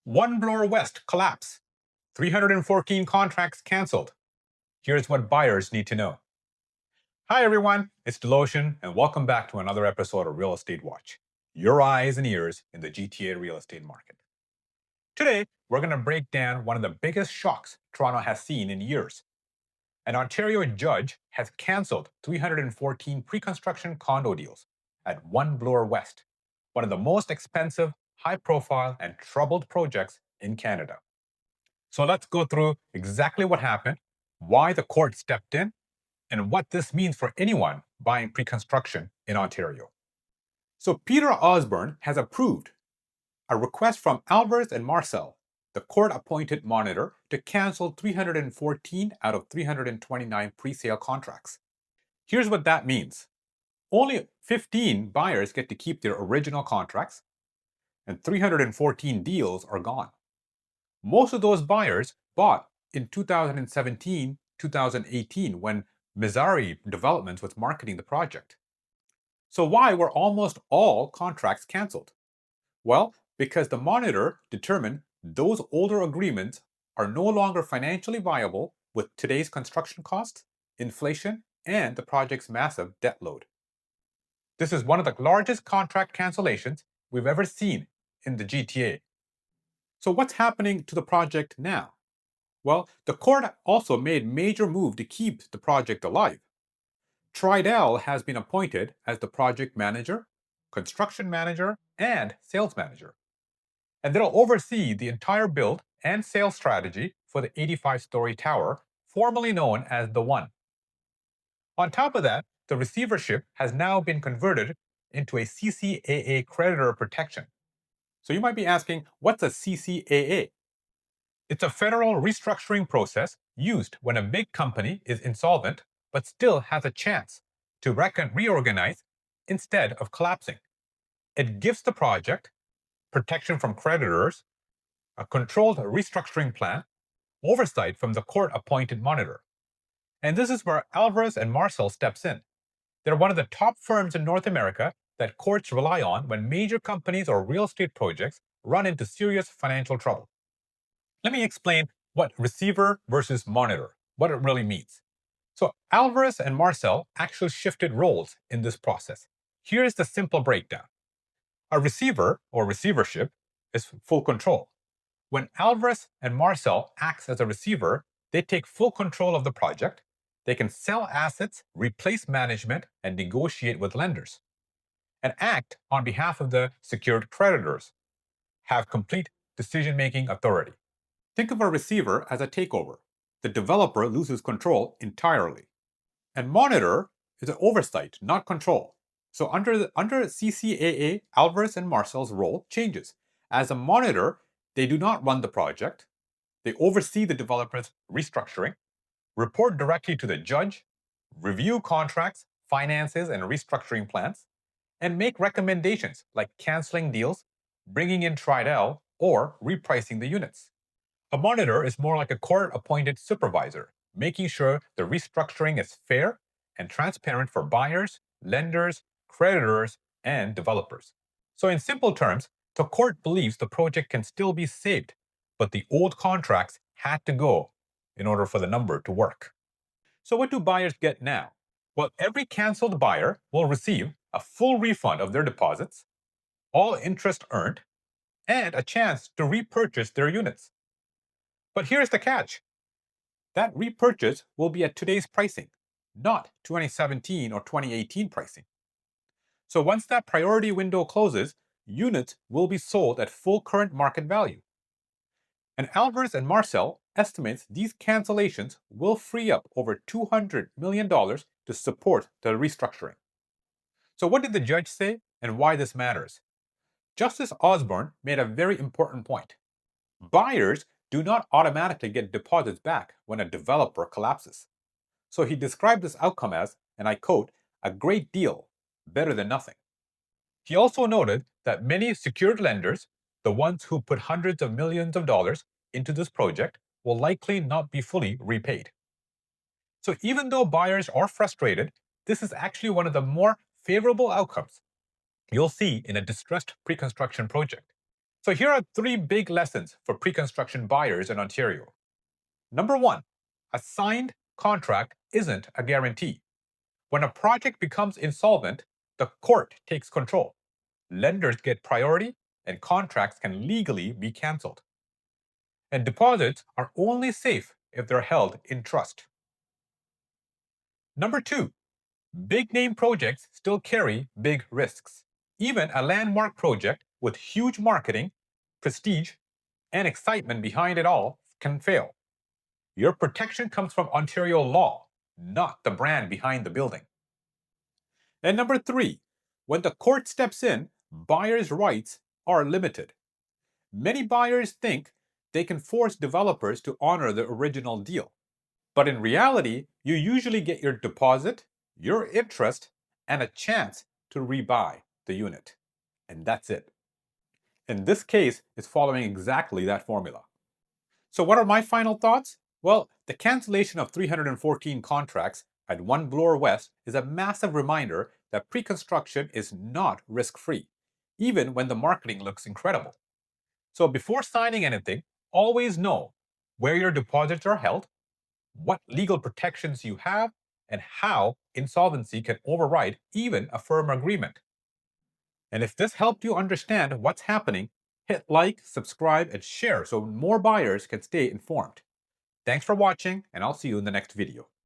One Bloor West collapse. 314 contracts canceled. Here's what buyers need to know. Hi everyone, it's Diloshan, and welcome back to another episode of Real Estate Watch, your eyes and ears in the GTA real estate market. Today, we're going to break down one of the biggest shocks Toronto has seen in years. An Ontario judge has canceled 314 pre-construction condo deals at One Bloor West, one of the most expensive, high-profile, and troubled projects in Canada. So let's go through exactly what happened, why the court stepped in, and what this means for anyone buying pre-construction in Ontario. So Peter Osborne has approved a request from Alvarez and Marsal, the court-appointed monitor, to cancel 314 out of 329 pre-sale contracts. Here's what that means. Only 15 buyers get to keep their original contracts, and 314 deals are gone. Most of those buyers bought in 2017, 2018 when Marsal Developments was marketing the project. So why were almost all contracts canceled? Well, because the monitor determined those older agreements are no longer financially viable with today's construction costs, inflation, and the project's massive debt load. This is one of the largest contract cancellations we've ever seen in the GTA. So what's happening to the project now? Well, the court also made major move to keep the project alive. Tridel has been appointed as the project manager, construction manager, and sales manager. And they'll oversee the entire build and sales strategy for the 85-story tower, formerly known as The One. On top of that, the receivership has now been converted into a CCAA creditor protection. So you might be asking, what's a CCAA? It's a federal restructuring process used when a big company is insolvent but still has a chance to reorganize instead of collapsing. It gives the project protection from creditors, a controlled restructuring plan, oversight from the court-appointed monitor. And this is where Alvarez and Marsal steps in. They're one of the top firms in North America that courts rely on when major companies or real estate projects run into serious financial trouble. Let me explain what receiver versus monitor, what it really means. So Alvarez and Marsal actually shifted roles in this process. Here's the simple breakdown. A receiver or receivership is full control. When Alvarez and Marsal acts as a receiver, they take full control of the project. They can sell assets, replace management, and negotiate with lenders, and act on behalf of the secured creditors, have complete decision-making authority. Think of a receiver as a takeover. The developer loses control entirely. And monitor is an oversight, not control. So under CCAA, Alvarez and Marsal's role changes. As a monitor, they do not run the project. They oversee the developer's restructuring, report directly to the judge, review contracts, finances, and restructuring plans, and make recommendations like canceling deals, bringing in Tridel, or repricing the units. A monitor is more like a court-appointed supervisor, making sure the restructuring is fair and transparent for buyers, lenders, creditors, and developers. So in simple terms, the court believes the project can still be saved, but the old contracts had to go in order for the number to work. So what do buyers get now? Well, every canceled buyer will receive a full refund of their deposits, all interest earned, and a chance to repurchase their units. But here's the catch. That repurchase will be at today's pricing, not 2017 or 2018 pricing. So once that priority window closes, units will be sold at full current market value. And Alvarez and Marsal estimates these cancellations will free up over $200 million to support the restructuring. So what did the judge say and why this matters? Justice Osborne made a very important point. Buyers do not automatically get deposits back when a developer collapses. So he described this outcome as, and I quote, a great deal, better than nothing. He also noted that many secured lenders, the ones who put hundreds of millions of dollars into this project, will likely not be fully repaid. So even though buyers are frustrated, this is actually one of the more favorable outcomes you'll see in a distressed pre-construction project. So here are 3 big lessons for pre-construction buyers in Ontario. Number 1, a signed contract isn't a guarantee. When a project becomes insolvent, the court takes control. Lenders get priority, and contracts can legally be cancelled. And deposits are only safe if they're held in trust. Number 2, big name projects still carry big risks. Even a landmark project with huge marketing, prestige, and excitement behind it all can fail. Your protection comes from Ontario law, not the brand behind the building. And number 3, when the court steps in, buyers' rights are limited. Many buyers think they can force developers to honor the original deal. But in reality, you usually get your deposit, your interest, and a chance to rebuy the unit. And that's it. In this case, it's following exactly that formula. So what are my final thoughts? Well, the cancellation of 314 contracts at One Bloor West is a massive reminder that pre-construction is not risk-free, even when the marketing looks incredible. So before signing anything, always know where your deposits are held, what legal protections you have, and how insolvency can override even a firm agreement. And if this helped you understand what's happening, hit like, subscribe, and share so more buyers can stay informed. Thanks for watching, and I'll see you in the next video.